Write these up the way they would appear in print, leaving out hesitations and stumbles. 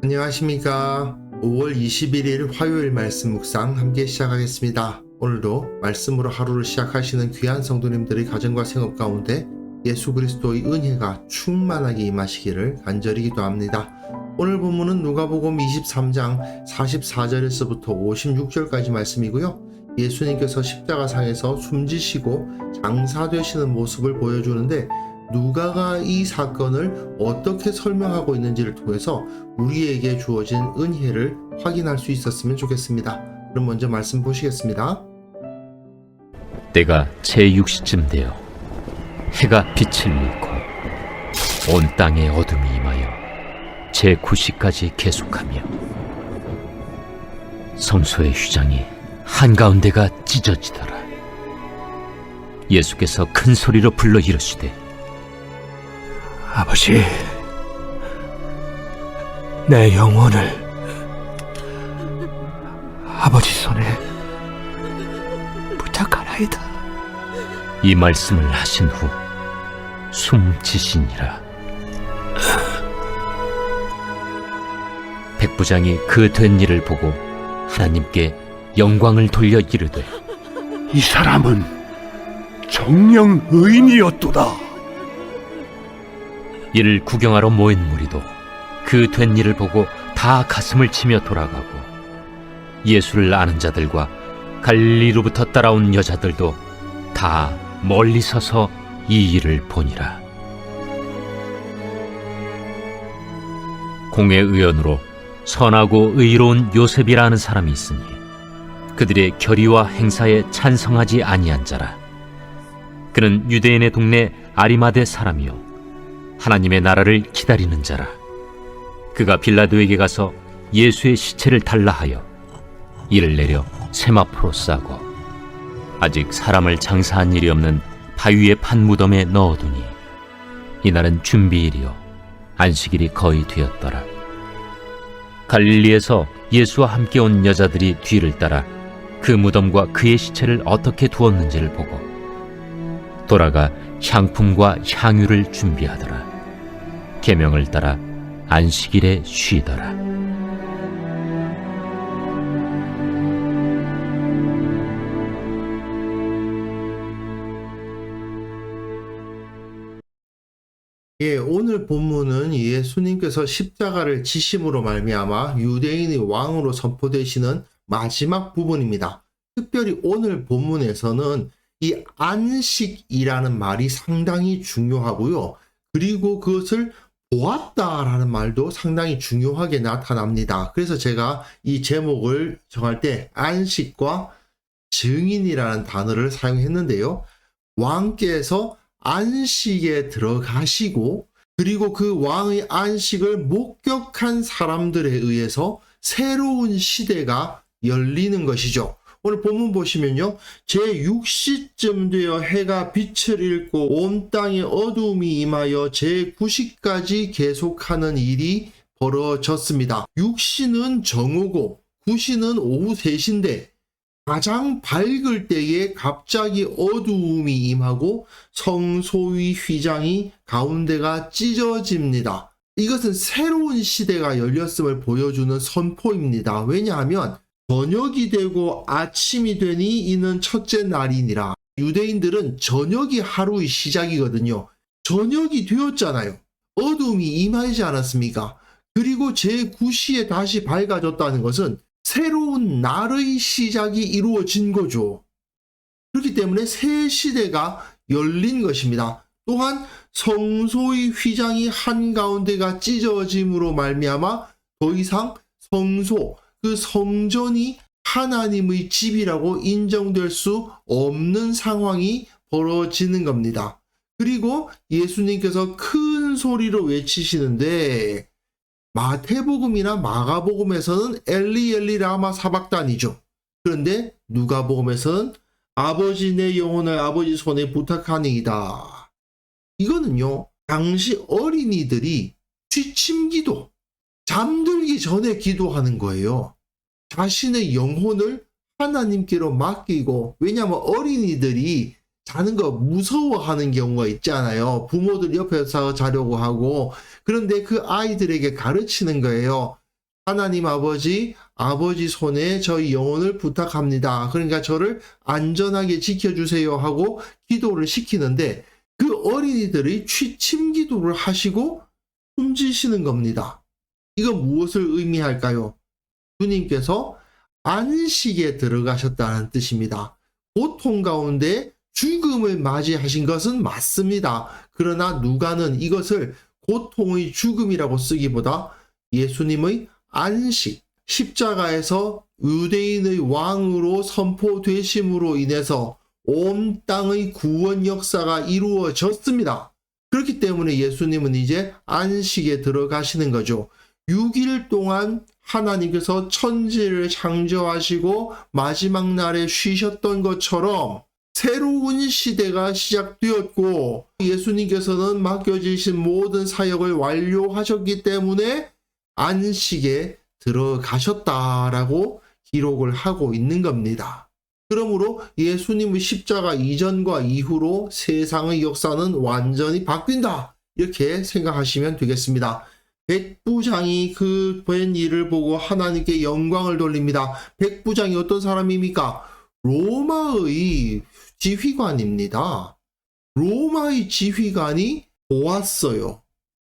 안녕하십니까. 5월 21일 화요일 말씀 묵상 함께 시작하겠습니다. 오늘도 말씀으로 하루를 시작하시는 귀한 성도님들의 가정과 생업 가운데 예수 그리스도의 은혜가 충만하게 임하시기를 간절히 기도합니다. 오늘 본문은 누가복음 23장 44절에서부터 56절까지 말씀이고요. 예수님께서 십자가상에서 숨지시고 장사되시는 모습을 보여주는데 누가가 이 사건을 어떻게 설명하고 있는지를 통해서 우리에게 주어진 은혜를 확인할 수 있었으면 좋겠습니다. 그럼 먼저 말씀 보시겠습니다. 때가 제6시쯤 되어 해가 빛을 잃고 온 땅에 어둠이 임하여 제9시까지 계속하며 성소의 휘장이 한가운데가 찢어지더라. 예수께서 큰 소리로 불러 이르시되 아버지, 내 영혼을 아버지 손에 부탁하나이다. 이 말씀을 하신 후 숨지시니라. 백부장이 그 된 일을 보고 하나님께 영광을 돌려 이르되 이 사람은 정령 의인이었도다. 이를 구경하러 모인 무리도 그 된 일을 보고 다 가슴을 치며 돌아가고 예수를 아는 자들과 갈릴리로부터 따라온 여자들도 다 멀리 서서 이 일을 보니라. 공회 의원으로 선하고 의로운 요셉이라 하는 사람이 있으니 그들의 결의와 행사에 찬성하지 아니한 자라. 그는 유대인의 동네 아리마대 사람이요 하나님의 나라를 기다리는 자라. 그가 빌라도에게 가서 예수의 시체를 달라 하여 이를 내려 세마포로 싸고 아직 사람을 장사한 일이 없는 바위의 판 무덤에 넣어두니 이날은 준비일이요 안식일이 거의 되었더라. 갈릴리에서 예수와 함께 온 여자들이 뒤를 따라 그 무덤과 그의 시체를 어떻게 두었는지를 보고 돌아가 향품과 향유를 준비하더라. 계명을 따라 안식일에 쉬더라. 오늘 본문은 예수님께서 십자가를 지심으로 말미암아 유대인의 왕으로 선포되시는 마지막 부분입니다. 특별히 오늘 본문에서는 이 안식이라는 말이 상당히 중요하고요. 그리고 그것을 보았다라는 말도 상당히 중요하게 나타납니다. 그래서 제가 이 제목을 정할 때 안식과 증인이라는 단어를 사용했는데요. 왕께서 안식에 들어가시고 그리고 그 왕의 안식을 목격한 사람들에 의해서 새로운 시대가 열리는 것이죠. 오늘 본문 보시면요. 제6시쯤 되어 해가 빛을 잃고 온 땅에 어두움이 임하여 제9시까지 계속하는 일이 벌어졌습니다. 6시는 정오고 9시는 오후 3시인데 가장 밝을 때에 갑자기 어두움이 임하고 성소의 휘장이 가운데가 찢어집니다. 이것은 새로운 시대가 열렸음을 보여주는 선포입니다. 왜냐하면 저녁이 되고 아침이 되니 이는 첫째 날이니라. 유대인들은 저녁이 하루의 시작이거든요. 저녁이 되었잖아요. 어둠이 임하지 않았습니까? 그리고 제9시에 다시 밝아졌다는 것은 새로운 날의 시작이 이루어진 거죠. 그렇기 때문에 새 시대가 열린 것입니다. 또한 성소의 휘장이 한가운데가 찢어짐으로 말미암아 더 이상 성소, 그 성전이 하나님의 집이라고 인정될 수 없는 상황이 벌어지는 겁니다. 그리고 예수님께서 큰 소리로 외치시는데 마태복음이나 마가복음에서는 엘리 엘리 라마 사박단이죠. 그런데 누가복음에서는 아버지 내 영혼을 아버지 손에 부탁하니이다. 이거는요. 당시 어린이들이 취침기도, 잠들기 전에 기도하는 거예요. 자신의 영혼을 하나님께로 맡기고, 왜냐하면 어린이들이 자는 거 무서워하는 경우가 있잖아요. 부모들 옆에서 자려고 하고. 그런데 그 아이들에게 가르치는 거예요. 하나님 아버지 손에 저희 영혼을 부탁합니다. 그러니까 저를 안전하게 지켜주세요 하고 기도를 시키는데 그 어린이들이 취침 기도를 하시고 숨지시는 겁니다. 이건 무엇을 의미할까요? 주님께서 안식에 들어가셨다는 뜻입니다. 고통 가운데 죽음을 맞이하신 것은 맞습니다. 그러나 누가는 이것을 고통의 죽음이라고 쓰기보다 예수님의 안식, 십자가에서 유대인의 왕으로 선포되심으로 인해서 온 땅의 구원 역사가 이루어졌습니다. 그렇기 때문에 예수님은 이제 안식에 들어가시는 거죠. 6일 동안 하나님께서 천지를 창조하시고 마지막 날에 쉬셨던 것처럼 새로운 시대가 시작되었고 예수님께서는 맡겨지신 모든 사역을 완료하셨기 때문에 안식에 들어가셨다라고 기록을 하고 있는 겁니다. 그러므로 예수님의 십자가 이전과 이후로 세상의 역사는 완전히 바뀐다. 이렇게 생각하시면 되겠습니다. 백부장이 그 된 일을 보고 하나님께 영광을 돌립니다. 백부장이 어떤 사람입니까? 로마의 지휘관입니다. 로마의 지휘관이 보았어요.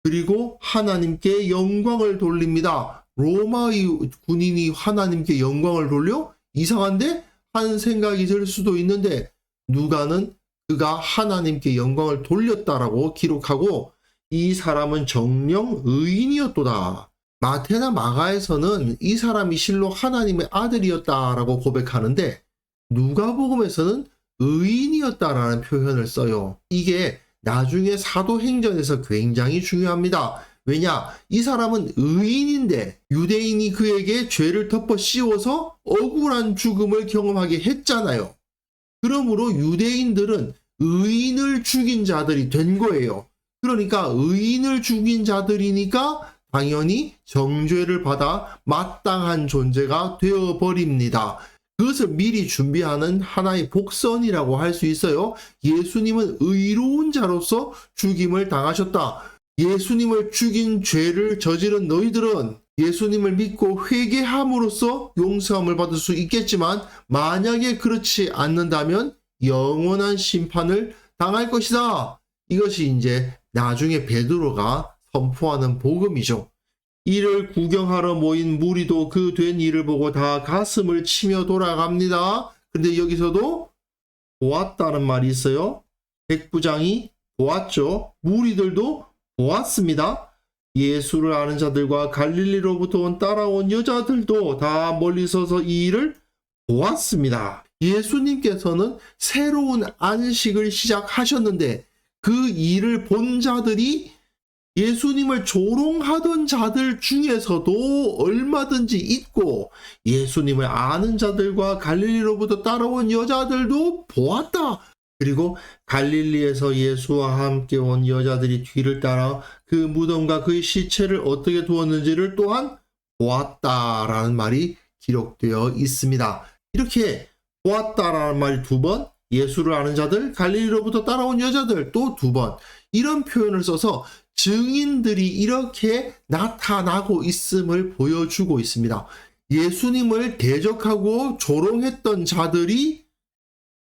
그리고 하나님께 영광을 돌립니다. 로마의 군인이 하나님께 영광을 돌려? 이상한데? 하는 생각이 들 수도 있는데 누가는 그가 하나님께 영광을 돌렸다라고 기록하고 이 사람은 정령 의인이었도다. 마태나 마가에서는 이 사람이 실로 하나님의 아들이었다라고 고백하는데 누가복음에서는 의인이었다라는 표현을 써요. 이게 나중에 사도행전에서 굉장히 중요합니다. 왜냐? 이 사람은 의인인데 유대인이 그에게 죄를 덮어 씌워서 억울한 죽음을 경험하게 했잖아요. 그러므로 유대인들은 의인을 죽인 자들이 된 거예요. 그러니까 의인을 죽인 자들이니까 당연히 정죄를 받아 마땅한 존재가 되어버립니다. 그것을 미리 준비하는 하나의 복선이라고 할 수 있어요. 예수님은 의로운 자로서 죽임을 당하셨다. 예수님을 죽인 죄를 저지른 너희들은 예수님을 믿고 회개함으로써 용서함을 받을 수 있겠지만 만약에 그렇지 않는다면 영원한 심판을 당할 것이다. 이것이 이제 나중에 베드로가 선포하는 복음이죠. 이를 구경하러 모인 무리도 그 된 일을 보고 다 가슴을 치며 돌아갑니다. 근데 여기서도 보았다는 말이 있어요. 백부장이 보았죠. 무리들도 보았습니다. 예수를 아는 자들과 갈릴리로부터 따라온 여자들도 다 멀리 서서 이 일을 보았습니다. 예수님께서는 새로운 안식을 시작하셨는데 그 일을 본 자들이 예수님을 조롱하던 자들 중에서도 얼마든지 있고 예수님을 아는 자들과 갈릴리로부터 따라온 여자들도 보았다. 그리고 갈릴리에서 예수와 함께 온 여자들이 뒤를 따라 그 무덤과 그의 시체를 어떻게 두었는지를 또한 보았다라는 말이 기록되어 있습니다. 이렇게 보았다라는 말이 2번, 예수를 아는 자들, 갈릴리로부터 따라온 여자들 또 2번 이런 표현을 써서 증인들이 이렇게 나타나고 있음을 보여주고 있습니다. 예수님을 대적하고 조롱했던 자들이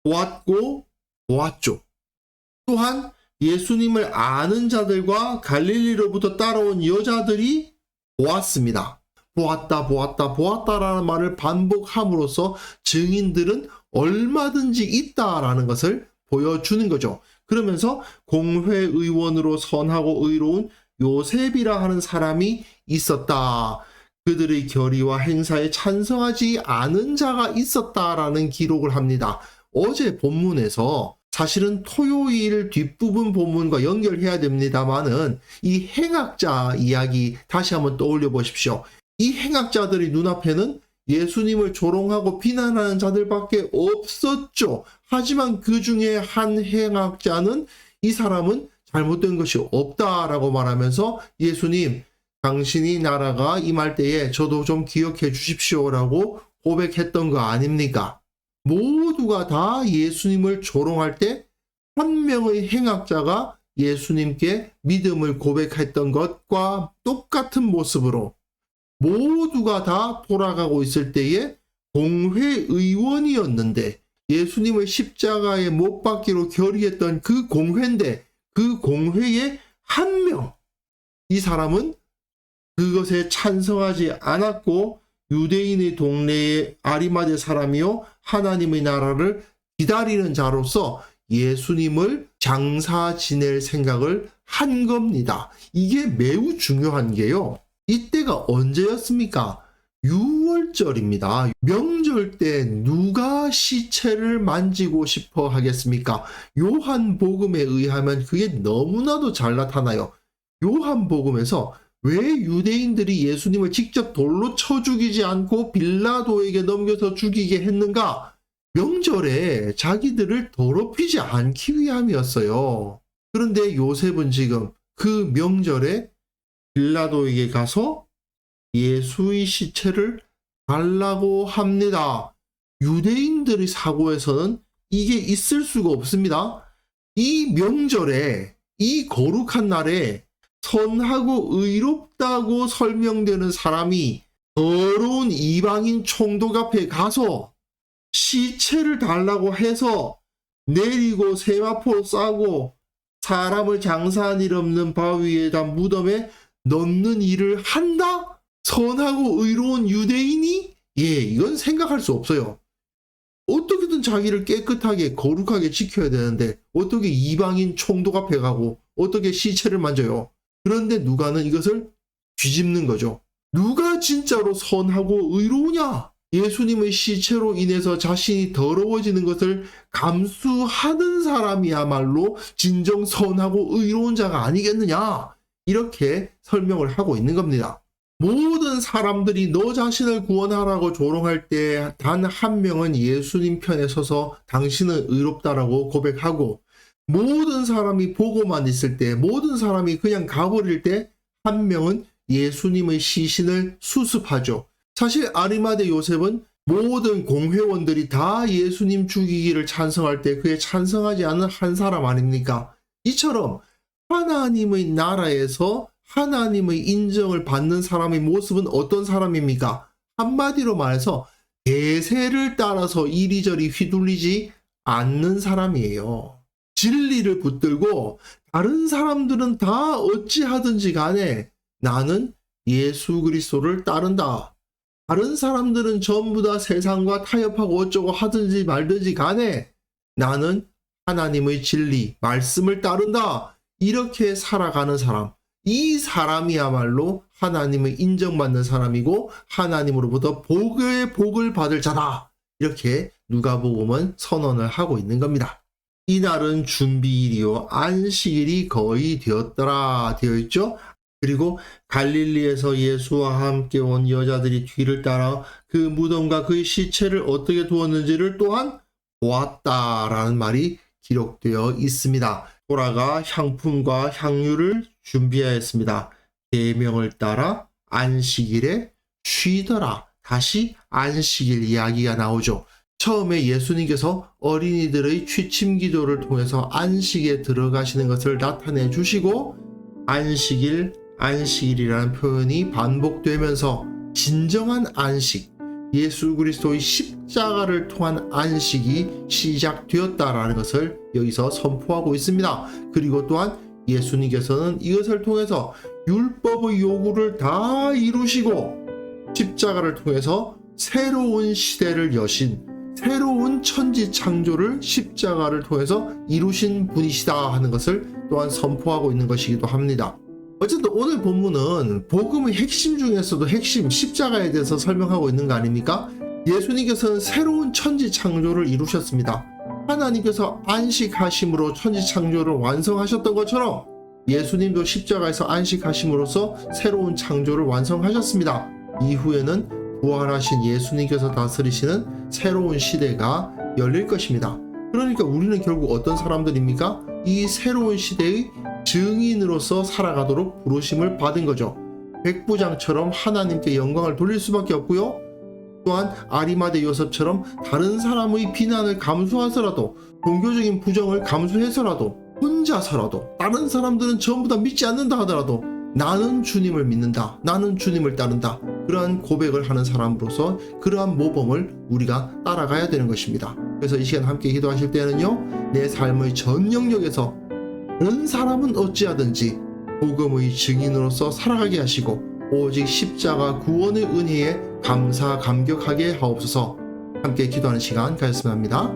보았고 보았죠. 또한 예수님을 아는 자들과 갈릴리로부터 따라온 여자들이 보았습니다. 보았다라는 말을 반복함으로써 증인들은 얼마든지 있다라는 것을 보여주는 거죠. 그러면서 공회의원으로 선하고 의로운 요셉이라 하는 사람이 있었다. 그들의 결의와 행사에 찬성하지 않은 자가 있었다라는 기록을 합니다. 어제 본문에서 사실은 토요일 뒷부분 본문과 연결해야 됩니다만은 이 행악자 이야기 다시 한번 떠올려 보십시오. 이 행악자들의 눈앞에는 예수님을 조롱하고 비난하는 자들밖에 없었죠. 하지만 그 중에 한 행악자는 이 사람은 잘못된 것이 없다라고 말하면서 예수님, 당신이 나라가 임할 때에 저도 좀 기억해 주십시오라고 고백했던 거 아닙니까? 모두가 다 예수님을 조롱할 때 한 명의 행악자가 예수님께 믿음을 고백했던 것과 똑같은 모습으로 모두가 다 돌아가고 있을 때에 공회의원이었는데 예수님을 십자가에 못 박기로 결의했던 그 공회인데 그 공회의 한 명, 이 사람은 그것에 찬성하지 않았고 유대인의 동네의 아리마대 사람이요 하나님의 나라를 기다리는 자로서 예수님을 장사 지낼 생각을 한 겁니다. 이게 매우 중요한 게요. 이때가 언제였습니까? 6월절입니다. 명절 때 누가 시체를 만지고 싶어 하겠습니까? 요한복음에 의하면 그게 너무나도 잘 나타나요. 요한복음에서 왜 유대인들이 예수님을 직접 돌로 쳐 죽이지 않고 빌라도에게 넘겨서 죽이게 했는가? 명절에 자기들을 더럽히지 않기 위함이었어요. 그런데 요셉은 지금 그 명절에 빌라도에게 가서 예수의 시체를 달라고 합니다. 유대인들의 사고에서는 이게 있을 수가 없습니다. 이 명절에, 이 거룩한 날에 선하고 의롭다고 설명되는 사람이 더러운 이방인 총독 앞에 가서 시체를 달라고 해서 내리고 세마포 싸고 사람을 장사한 일 없는 바위에다 무덤에 넣는 일을 한다? 선하고 의로운 유대인이? 이건 생각할 수 없어요. 어떻게든 자기를 깨끗하게 거룩하게 지켜야 되는데 어떻게 이방인 총독 앞에 가고 어떻게 시체를 만져요? 그런데 누가는 이것을 뒤집는 거죠. 누가 진짜로 선하고 의로우냐? 예수님의 시체로 인해서 자신이 더러워지는 것을 감수하는 사람이야말로 진정 선하고 의로운 자가 아니겠느냐? 이렇게 설명을 하고 있는 겁니다. 모든 사람들이 너 자신을 구원하라고 조롱할 때 단 한 명은 예수님 편에 서서 당신은 의롭다라고 고백하고 모든 사람이 보고만 있을 때 모든 사람이 그냥 가버릴 때 한 명은 예수님의 시신을 수습하죠. 사실 아리마대 요셉은 모든 공회원들이 다 예수님 죽이기를 찬성할 때 그에 찬성하지 않은 한 사람 아닙니까? 이처럼 하나님의 나라에서 하나님의 인정을 받는 사람의 모습은 어떤 사람입니까? 한마디로 말해서 대세를 따라서 이리저리 휘둘리지 않는 사람이에요. 진리를 붙들고 다른 사람들은 다 어찌하든지 간에 나는 예수 그리스도를 따른다. 다른 사람들은 전부 다 세상과 타협하고 어쩌고 하든지 말든지 간에 나는 하나님의 진리, 말씀을 따른다. 이렇게 살아가는 사람. 이 사람이야말로 하나님의 인정받는 사람이고 하나님으로부터 복을 받을 자다. 이렇게 누가복음은 선언을 하고 있는 겁니다. 이날은 준비일이요 안식일이 거의 되었더라 되어 있죠. 그리고 갈릴리에서 예수와 함께 온 여자들이 뒤를 따라 그 무덤과 그의 시체를 어떻게 두었는지를 또한 보았다라는 말이 기록되어 있습니다. 돌아가 향품과 향유를 준비하였습니다. 계명을 따라 안식일에 쉬더라. 다시 안식일 이야기가 나오죠. 처음에 예수님께서 어린이들의 취침 기도를 통해서 안식에 들어가시는 것을 나타내 주시고 안식일이라는 표현이 반복되면서 진정한 안식, 예수 그리스도의 십자가를 통한 안식이 시작되었다라는 것을 여기서 선포하고 있습니다. 그리고 또한 예수님께서는 이것을 통해서 율법의 요구를 다 이루시고 십자가를 통해서 새로운 시대를 여신, 새로운 천지 창조를 십자가를 통해서 이루신 분이시다 하는 것을 또한 선포하고 있는 것이기도 합니다. 어쨌든 오늘 본문은 복음의 핵심 중에서도 핵심 십자가에 대해서 설명하고 있는 거 아닙니까? 예수님께서는 새로운 천지 창조를 이루셨습니다. 하나님께서 안식하심으로 천지 창조를 완성하셨던 것처럼 예수님도 십자가에서 안식하심으로써 새로운 창조를 완성하셨습니다. 이후에는 부활하신 예수님께서 다스리시는 새로운 시대가 열릴 것입니다. 그러니까 우리는 결국 어떤 사람들입니까? 이 새로운 시대의 증인으로서 살아가도록 부르심을 받은 거죠. 백부장처럼 하나님께 영광을 돌릴 수밖에 없고요. 또한 아리마대 요셉처럼 다른 사람의 비난을 감수하서라도 종교적인 부정을 감수해서라도 혼자서라도 다른 사람들은 전부 다 믿지 않는다 하더라도 나는 주님을 믿는다. 나는 주님을 따른다. 그러한 고백을 하는 사람으로서 그러한 모범을 우리가 따라가야 되는 것입니다. 그래서 이 시간 함께 기도하실 때는요, 내 삶의 전 영역에서 다른 사람은 어찌하든지 복음의 증인으로서 살아가게 하시고 오직 십자가 구원의 은혜에 감사 감격하게 하옵소서. 함께 기도하는 시간 가졌으면 합니다.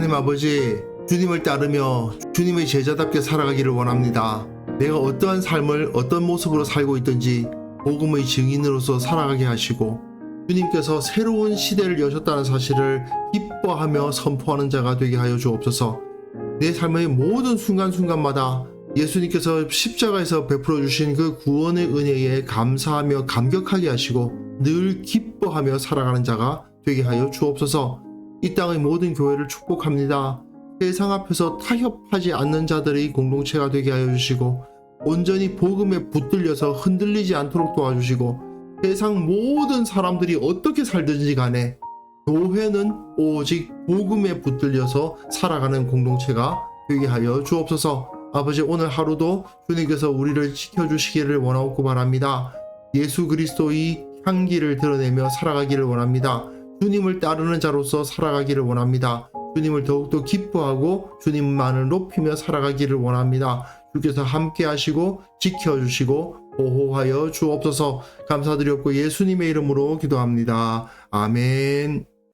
하나님 아버지, 주님을 따르며 주님의 제자답게 살아가기를 원합니다. 내가 어떠한 삶을 어떤 모습으로 살고 있든지 복음의 증인으로서 살아가게 하시고 주님께서 새로운 시대를 여셨다는 사실을 기뻐하며 선포하는 자가 되게 하여 주옵소서. 내 삶의 모든 순간순간마다 예수님께서 십자가에서 베풀어 주신 그 구원의 은혜에 감사하며 감격하게 하시고 늘 기뻐하며 살아가는 자가 되게 하여 주옵소서. 이 땅의 모든 교회를 축복합니다. 세상 앞에서 타협하지 않는 자들의 공동체가 되게 하여 주시고 온전히 복음에 붙들려서 흔들리지 않도록 도와주시고 세상 모든 사람들이 어떻게 살든지 간에 교회는 오직 복음에 붙들려서 살아가는 공동체가 되게 하여 주옵소서. 아버지, 오늘 하루도 주님께서 우리를 지켜주시기를 원하옵고 바랍니다. 예수 그리스도의 향기를 드러내며 살아가기를 원합니다. 주님을 따르는 자로서 살아가기를 원합니다. 주님을 더욱더 기뻐하고 주님만을 높이며 살아가기를 원합니다. 주께서 함께 하시고 지켜주시고 보호하여 주옵소서. 감사드렸고 예수님의 이름으로 기도합니다. 아멘.